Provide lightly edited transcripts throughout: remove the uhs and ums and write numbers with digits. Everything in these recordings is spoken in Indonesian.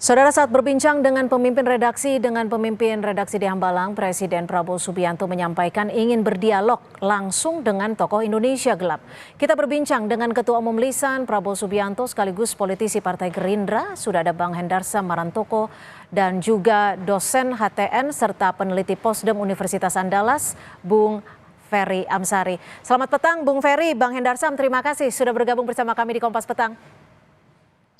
Saudara, saat berbincang dengan pemimpin redaksi di Hambalang, Presiden Prabowo Subianto menyampaikan ingin berdialog langsung dengan tokoh Indonesia Gelap. Kita berbincang dengan Ketua Umum Lisan Prabowo Subianto sekaligus politisi Partai Gerindra, sudah ada Bang Hendarsam Marantoko dan juga dosen HTN serta peneliti Posdem Universitas Andalas, Bung Ferry Amsari. Selamat petang Bung Ferry, Bang Hendarsam, terima kasih sudah bergabung bersama kami di Kompas Petang.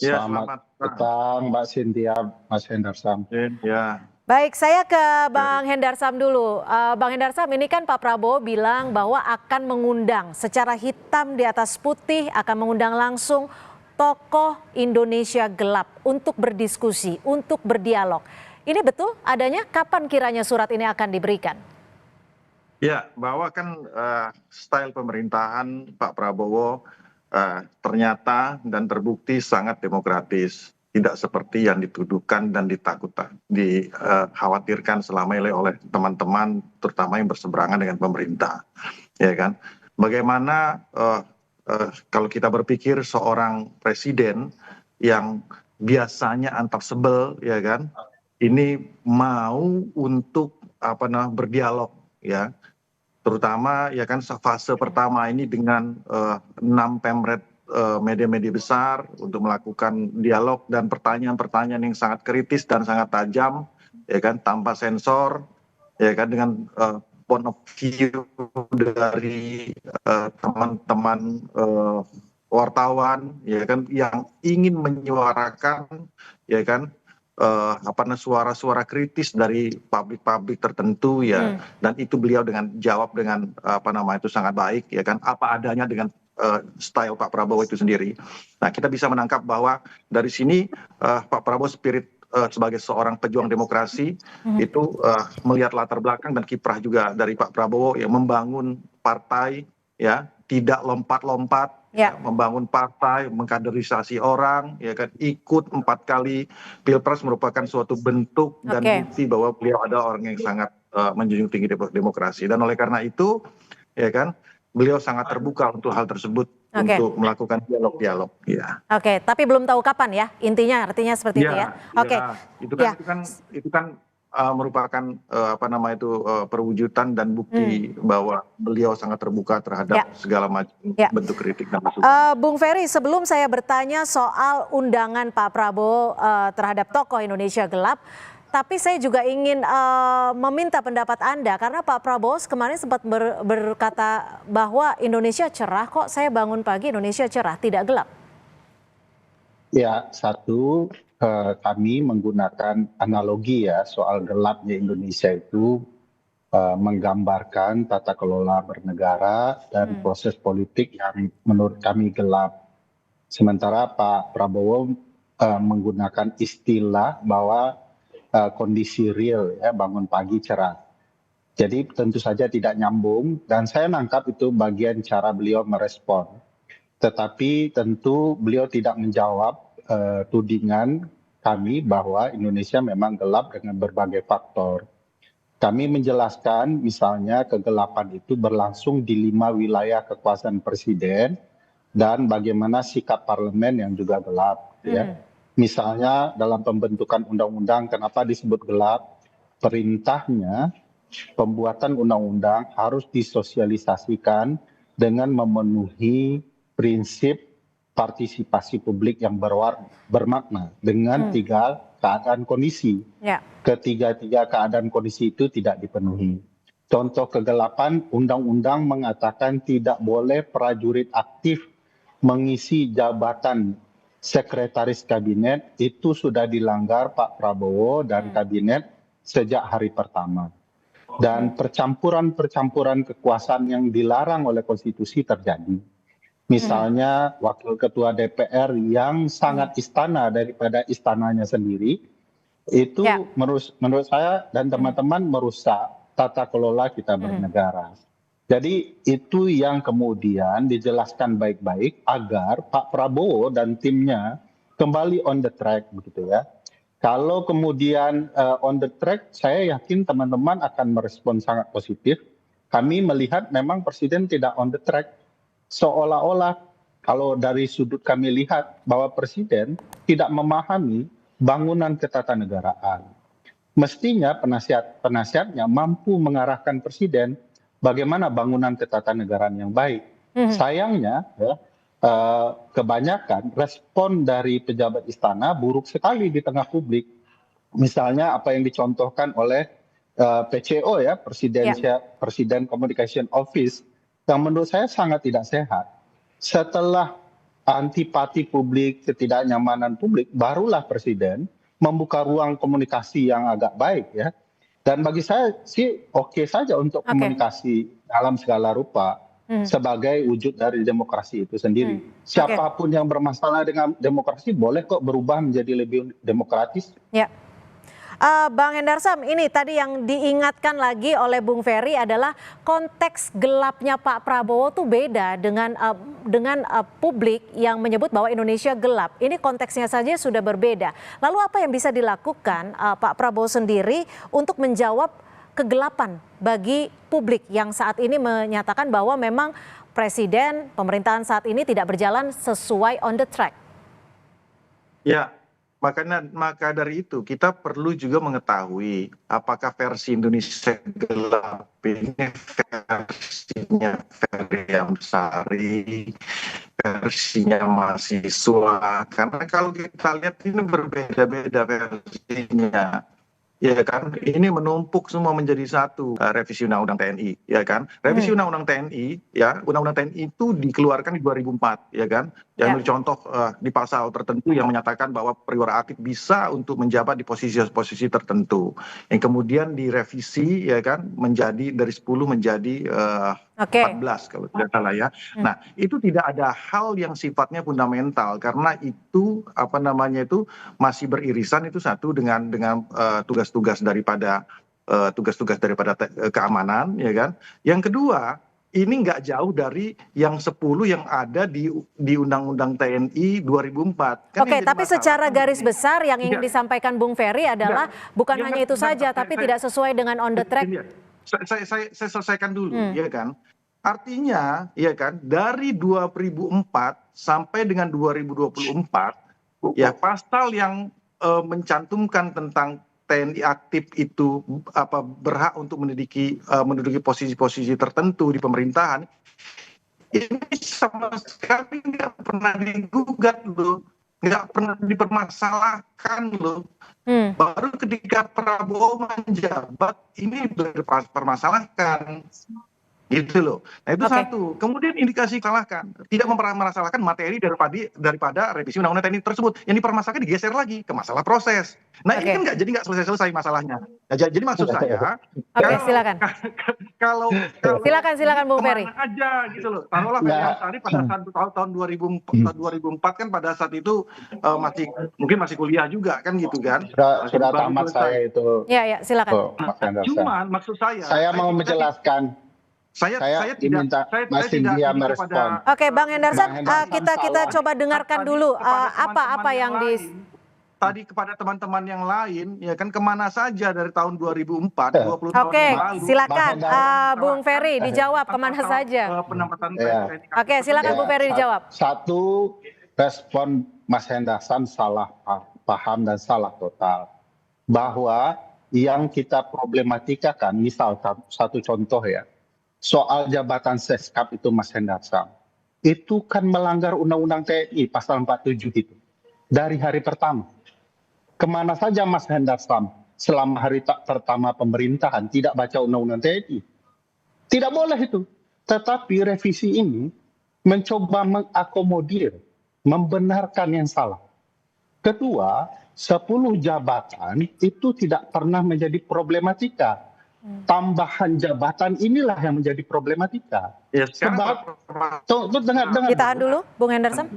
Ya, Selamat petang Mbak Cynthia, Mas Hendarsam. Ya. Baik, saya ke Bang Hendarsam dulu. Bang Hendarsam, ini kan Pak Prabowo bilang bahwa akan mengundang secara hitam di atas putih, akan mengundang langsung tokoh Indonesia Gelap untuk berdiskusi, untuk berdialog. Ini betul adanya? Kapan kiranya surat ini akan diberikan? Ya, bahwa kan style pemerintahan Pak Prabowo ternyata dan terbukti sangat demokratis, tidak seperti yang dituduhkan dan dikhawatirkan selama ini oleh teman-teman, terutama yang berseberangan dengan pemerintah, ya kan? Bagaimana kalau kita berpikir seorang presiden yang biasanya antar sebel, ya kan, ini mau untuk berdialog, ya. Terutama ya kan fase pertama ini dengan 6 pemret media-media besar untuk melakukan dialog dan pertanyaan-pertanyaan yang sangat kritis dan sangat tajam, ya kan, tanpa sensor, ya kan, dengan point of view dari teman-teman wartawan, ya kan, yang ingin menyuarakan, ya kan, suara-suara kritis dari pabrik-pabrik tertentu, ya. Dan itu beliau jawab dengan itu sangat baik, ya kan, apa adanya dengan style Pak Prabowo itu sendiri. Nah, kita bisa menangkap bahwa dari sini Pak Prabowo spirit sebagai seorang pejuang demokrasi itu melihat latar belakang dan kiprah juga dari Pak Prabowo yang membangun partai, ya, tidak lompat-lompat, ya, membangun partai, mengkaderisasi orang, ya kan, ikut 4 kali pilpres merupakan suatu bentuk dan bukti bahwa beliau ada orang yang sangat menjunjung tinggi demokrasi, dan oleh karena itu, ya kan, beliau sangat terbuka untuk hal tersebut, untuk melakukan dialog-dialog, ya. Oke, tapi belum tahu kapan ya, intinya artinya seperti itu ya. Oke. Itu kan merupakan perwujudan dan bukti bahwa beliau sangat terbuka terhadap segala macam bentuk kritik dan masukan. Bung Ferry, sebelum saya bertanya soal undangan Pak Prabowo terhadap tokoh Indonesia Gelap, tapi saya juga ingin meminta pendapat Anda, karena Pak Prabowo kemarin sempat berkata bahwa Indonesia cerah kok, saya bangun pagi Indonesia cerah, tidak gelap. Ya, satu, kami menggunakan analogi ya soal gelapnya Indonesia itu menggambarkan tata kelola bernegara dan proses politik yang menurut kami gelap. Sementara Pak Prabowo menggunakan istilah bahwa kondisi real, ya, bangun pagi cerah. Jadi tentu saja tidak nyambung, dan saya nangkap itu bagian cara beliau merespon. Tetapi tentu beliau tidak menjawab tudingan kami bahwa Indonesia memang gelap dengan berbagai faktor. Kami menjelaskan misalnya kegelapan itu berlangsung di 5 wilayah kekuasaan presiden dan bagaimana sikap parlemen yang juga gelap, ya. Misalnya dalam pembentukan undang-undang, kenapa disebut gelap? Perintahnya, pembuatan undang-undang harus disosialisasikan dengan memenuhi prinsip partisipasi publik yang bermakna dengan 3 keadaan kondisi. Ketiga-tiga keadaan kondisi itu tidak dipenuhi. Contoh kegelapan, undang-undang mengatakan tidak boleh prajurit aktif mengisi jabatan sekretaris kabinet, itu sudah dilanggar Pak Prabowo dan kabinet sejak hari pertama. Dan percampuran kekuasaan yang dilarang oleh konstitusi terjadi. Misalnya wakil ketua DPR yang sangat istana daripada istananya sendiri, itu menurut saya dan teman-teman merusak tata kelola kita bernegara. Jadi itu yang kemudian dijelaskan baik-baik agar Pak Prabowo dan timnya kembali on the track, begitu ya. Kalau kemudian on the track, saya yakin teman-teman akan merespon sangat positif. Kami melihat memang Presiden tidak on the track. Seolah-olah kalau dari sudut kami lihat bahwa Presiden tidak memahami bangunan ketatanegaraan. Mestinya penasihatnya mampu mengarahkan presiden bagaimana bangunan ketatanegaraan yang baik. Sayangnya, ya, kebanyakan respon dari pejabat istana buruk sekali di tengah publik. Misalnya apa yang dicontohkan oleh PCO ya, Presiden Communication Office, yang menurut saya sangat tidak sehat. Setelah antipati publik, ketidaknyamanan publik, barulah presiden membuka ruang komunikasi yang agak baik ya. Dan bagi saya sih oke saja untuk komunikasi dalam segala rupa sebagai wujud dari demokrasi itu sendiri. Siapapun yang bermasalah dengan demokrasi boleh kok berubah menjadi lebih demokratis. Ya. Bang Hendarsam, ini tadi yang diingatkan lagi oleh Bung Ferry adalah konteks gelapnya Pak Prabowo tuh beda dengan publik yang menyebut bahwa Indonesia gelap. Ini konteksnya saja sudah berbeda. Lalu apa yang bisa dilakukan Pak Prabowo sendiri untuk menjawab kegelapan bagi publik yang saat ini menyatakan bahwa memang presiden pemerintahan saat ini tidak berjalan sesuai on the track? Ya. Maka dari itu kita perlu juga mengetahui apakah versi Indonesia gelap ini versinya Ferry Amsari, versinya mahasiswa. Karena kalau kita lihat ini berbeda-beda versinya. Ya kan, ini menumpuk semua menjadi satu. Revisi Undang-Undang TNI, ya kan? Revisi Undang-Undang TNI, ya, Undang-Undang TNI itu dikeluarkan di 2004, ya kan? Yang contoh di pasal tertentu yang menyatakan bahwa perwira aktif bisa untuk menjabat di posisi-posisi tertentu. Yang kemudian direvisi, ya kan, menjadi dari 10 menjadi 14 kalau tidak salah ya. Nah, itu tidak ada hal yang sifatnya fundamental karena itu apa namanya itu masih beririsan itu satu dengan tugas-tugas daripada keamanan, ya kan. Yang kedua, ini nggak jauh dari yang 10 yang ada di Undang-Undang TNI 2004. Oke, tapi secara garis besar yang ingin disampaikan Bung Ferry adalah bukan hanya itu saja, tapi tidak sesuai dengan on the track. Saya selesaikan dulu, ya kan. Artinya, ya kan, dari 2004 sampai dengan 2024, ya pasal yang mencantumkan tentang TNI aktif itu berhak untuk menduduki posisi-posisi tertentu di pemerintahan, ini sama sekali nggak pernah digugat loh, nggak pernah dipermasalahkan loh. Baru ketika Prabowo menjabat ini dipermasalahkan. Gitu loh. Nah itu satu. Kemudian indikasi kalahkan. Tidak mempermasalahkan materi daripada revisi Undang-Undang TNI tersebut. Yang dipermasalahkan digeser lagi ke masalah proses. Nah ini kan nggak selesai masalahnya. Nah, jadi maksud saya. Silakan. Kalau silakan Bung Ferry. Aja gitu loh. Taruhlah Ferry Amsari pada saat tahun 2004 kan pada saat itu mungkin masih kuliah juga kan gitu kan. Sudah tamat saya itu. Ya silakan. Cuman maksud saya mau menjelaskan. Saya diminta Mas India merespon. Oke, Bang Hendarsam, kita coba dengarkan dulu apa yang tadi kepada teman-teman yang lain, ya kan, kemana saja dari tahun 2004, 20 tahun Oke, lalu. silakan Bung Ferry dijawab kemana saja. Oke, silakan Bung Ferry dijawab. Satu, respon Mas Hendarsam salah paham dan salah total. Bahwa yang kita problematikakan, misal satu contoh ya, soal jabatan Seskap itu Mas Hendarsam, itu kan melanggar Undang-Undang TNI pasal 47 itu. Dari hari pertama. Kemana saja Mas Hendarsam selama hari pertama pemerintahan tidak baca Undang-Undang TNI? Tidak boleh itu. Tetapi revisi ini mencoba mengakomodir, membenarkan yang salah. Kedua, 10 jabatan itu tidak pernah menjadi problematika. Tambahan jabatan inilah yang menjadi problematika. Ya, sebab dengar ditahan dulu Bung Hendarsam.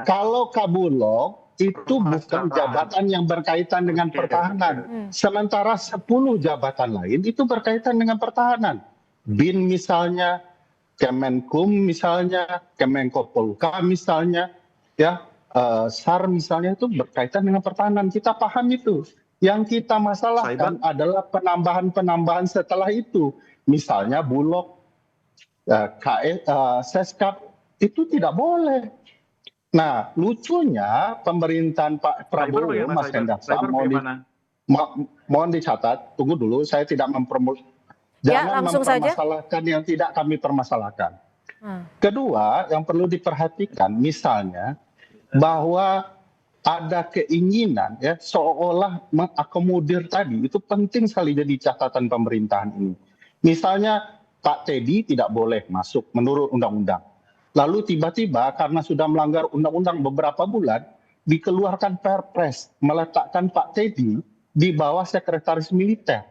Kalau Kabulok itu bukan jabatan yang berkaitan dengan pertahanan. Sementara 10 jabatan lain itu berkaitan dengan pertahanan. BIN misalnya, Kemenkum misalnya, Kemenko Polhukam misalnya, ya, SAR misalnya itu berkaitan dengan pertahanan. Kita paham itu. Yang kita masalahkan adalah penambahan-penambahan setelah itu. Misalnya Bulog, Seskap, itu tidak boleh. Nah, lucunya pemerintahan Pak Prabowo, Mas Hendarsa, mohon dicatat, tunggu dulu, saya tidak Ya, jangan langsung saja. mempermasalahkan yang tidak kami permasalahkan. Hmm. Kedua, yang perlu diperhatikan misalnya bahwa ada keinginan ya seolah mengakomodir tadi, itu penting sekali jadi catatan pemerintahan ini. Misalnya Pak Teddy tidak boleh masuk menurut undang-undang. Lalu tiba-tiba karena sudah melanggar undang-undang beberapa bulan, dikeluarkan Perpres meletakkan Pak Teddy di bawah sekretaris militer.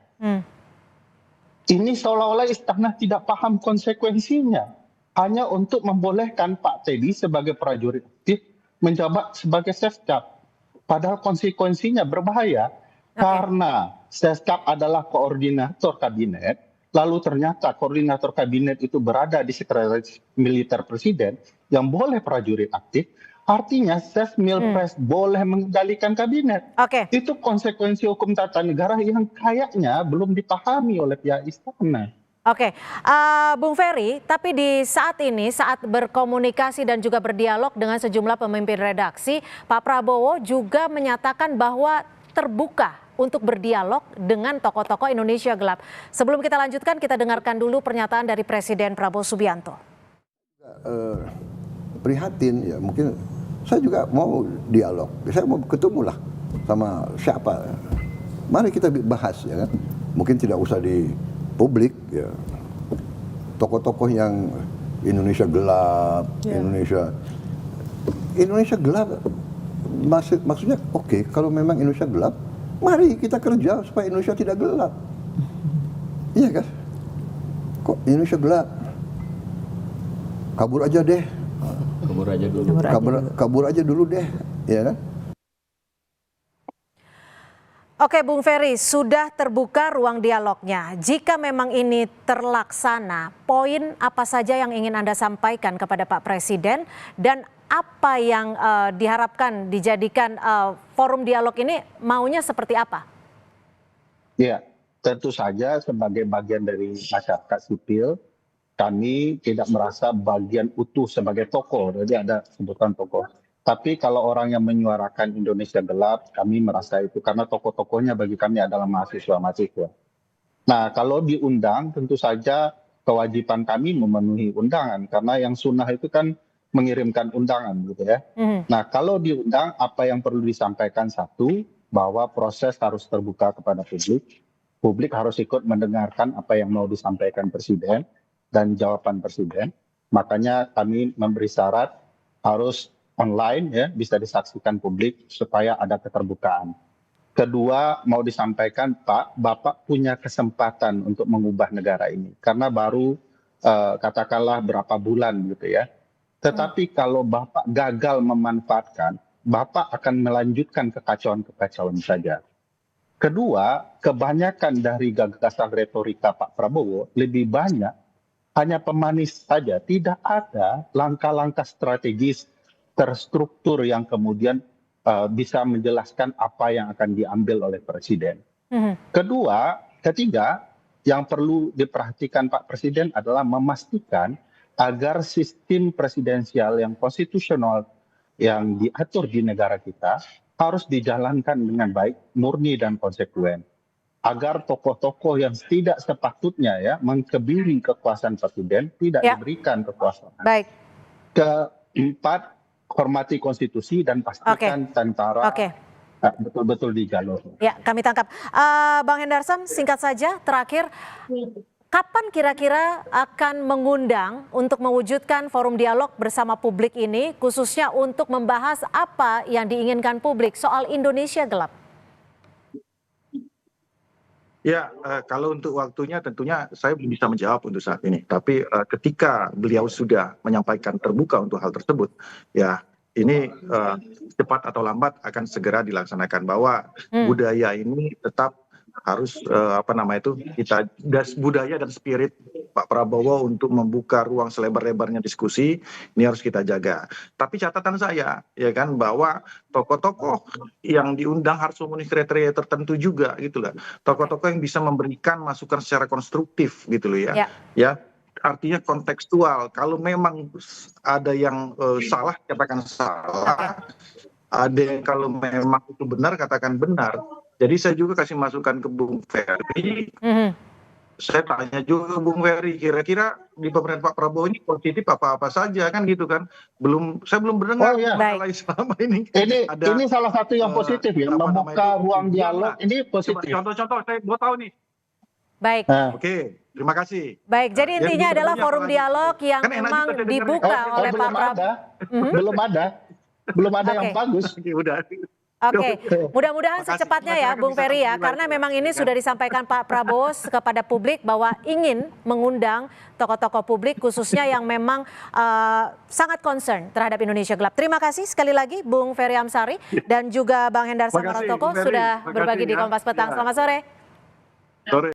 Ini seolah-olah istana tidak paham konsekuensinya. Hanya untuk membolehkan Pak Teddy sebagai prajurit aktif menjabat sebagai Seskap. Padahal konsekuensinya berbahaya. Karena Seskap adalah koordinator kabinet, lalu ternyata koordinator kabinet itu berada di sekretaris militer presiden yang boleh prajurit aktif, artinya Sesmilpres boleh mengendalikan kabinet. Itu konsekuensi hukum tata negara yang kayaknya belum dipahami oleh pihak istana. Bung Ferry, tapi di saat ini, saat berkomunikasi dan juga berdialog dengan sejumlah pemimpin redaksi, Pak Prabowo juga menyatakan bahwa terbuka untuk berdialog dengan tokoh-tokoh Indonesia Gelap. Sebelum kita lanjutkan, kita dengarkan dulu pernyataan dari Presiden Prabowo Subianto. Prihatin ya, mungkin saya juga mau dialog, saya mau ketemu lah sama siapa, mari kita bahas ya kan, mungkin tidak usah di publik ya, tokoh-tokoh yang Indonesia Gelap, Indonesia Gelap, maksudnya oke, kalau memang Indonesia gelap, mari kita kerja supaya Indonesia tidak gelap, iya kan? Kok Indonesia gelap? Kabur aja deh. Kabur aja dulu deh, ya kan? Oke, Bung Ferry, sudah terbuka ruang dialognya. Jika memang ini terlaksana, poin apa saja yang ingin Anda sampaikan kepada Pak Presiden dan apa yang diharapkan dijadikan forum dialog ini maunya seperti apa? Ya, tentu saja sebagai bagian dari masyarakat sipil, kami tidak merasa bagian utuh sebagai tokoh, jadi ada sebutan tokoh. Tapi kalau orang yang menyuarakan Indonesia Gelap, kami merasa itu karena tokoh-tokohnya bagi kami adalah mahasiswa-mahasiswa. Nah, kalau diundang tentu saja kewajiban kami memenuhi undangan, karena yang sunnah itu kan mengirimkan undangan gitu ya. Nah, kalau diundang apa yang perlu disampaikan satu, bahwa proses harus terbuka kepada publik. Publik harus ikut mendengarkan apa yang mau disampaikan Presiden dan jawaban Presiden. Makanya kami memberi syarat harus online ya, bisa disaksikan publik supaya ada keterbukaan. Kedua, mau disampaikan Pak, Bapak punya kesempatan untuk mengubah negara ini karena baru katakanlah berapa bulan gitu ya. Tetapi kalau Bapak gagal memanfaatkan, Bapak akan melanjutkan kekacauan-kekacauan saja. Kedua, kebanyakan dari gagasan retorika Pak Prabowo lebih banyak hanya pemanis saja, tidak ada langkah-langkah strategis terstruktur yang kemudian bisa menjelaskan apa yang akan diambil oleh Presiden. Ketiga, yang perlu diperhatikan Pak Presiden adalah memastikan agar sistem presidensial yang konstitusional yang diatur di negara kita harus dijalankan dengan baik, murni dan konsekuen. Agar tokoh-tokoh yang tidak sepatutnya ya mengkebiri kekuasaan Presiden tidak diberikan kekuasaan. Keempat, hormati konstitusi dan pastikan tentara betul-betul di jalur. Ya, kami tangkap. Bang Hendarsam, singkat saja terakhir, kapan kira-kira akan mengundang untuk mewujudkan forum dialog bersama publik ini, khususnya untuk membahas apa yang diinginkan publik soal Indonesia Gelap? Ya, kalau untuk waktunya tentunya saya belum bisa menjawab untuk saat ini. Tapi ketika beliau sudah menyampaikan terbuka untuk hal tersebut, ya ini cepat atau lambat akan segera dilaksanakan, bahwa budaya ini tetap harus kita budaya dan spirit Pak Prabowo untuk membuka ruang selebar-lebarnya diskusi ini harus kita jaga. Tapi catatan saya ya kan, bahwa tokoh-tokoh yang diundang harus memenuhi kriteria tertentu juga gitu loh. Tokoh-tokoh yang bisa memberikan masukan secara konstruktif gitu loh ya. Ya artinya kontekstual. Kalau memang ada yang salah, katakan salah. Ada yang kalau memang itu benar, katakan benar. Jadi saya juga kasih masukan ke Bung Ferry. Saya tanya juga ke Bung Ferry, kira-kira di pemerintahan Pak Prabowo ini positif apa-apa saja kan gitu kan? Saya belum mendengar masalah selama ini. Ini salah satu yang positif ya, membuka ruang dialog ini positif. Contoh-contoh saya mau tahu nih. Baik. Oke, terima kasih. Baik, jadi intinya adalah forum dialog yang kan memang dibuka oleh Pak Prabowo. Belum ada yang bagus. Udah. Oke, mudah-mudahan secepatnya ya Bung Ferry ya, karena memang ini sudah disampaikan Pak Prabowo kepada publik bahwa ingin mengundang tokoh-tokoh publik khususnya yang memang sangat concern terhadap Indonesia Gelap. Terima kasih sekali lagi Bung Ferry Amsari dan juga Bang Hendar Samarotoko sudah berbagi di Kompas Petang. Selamat sore.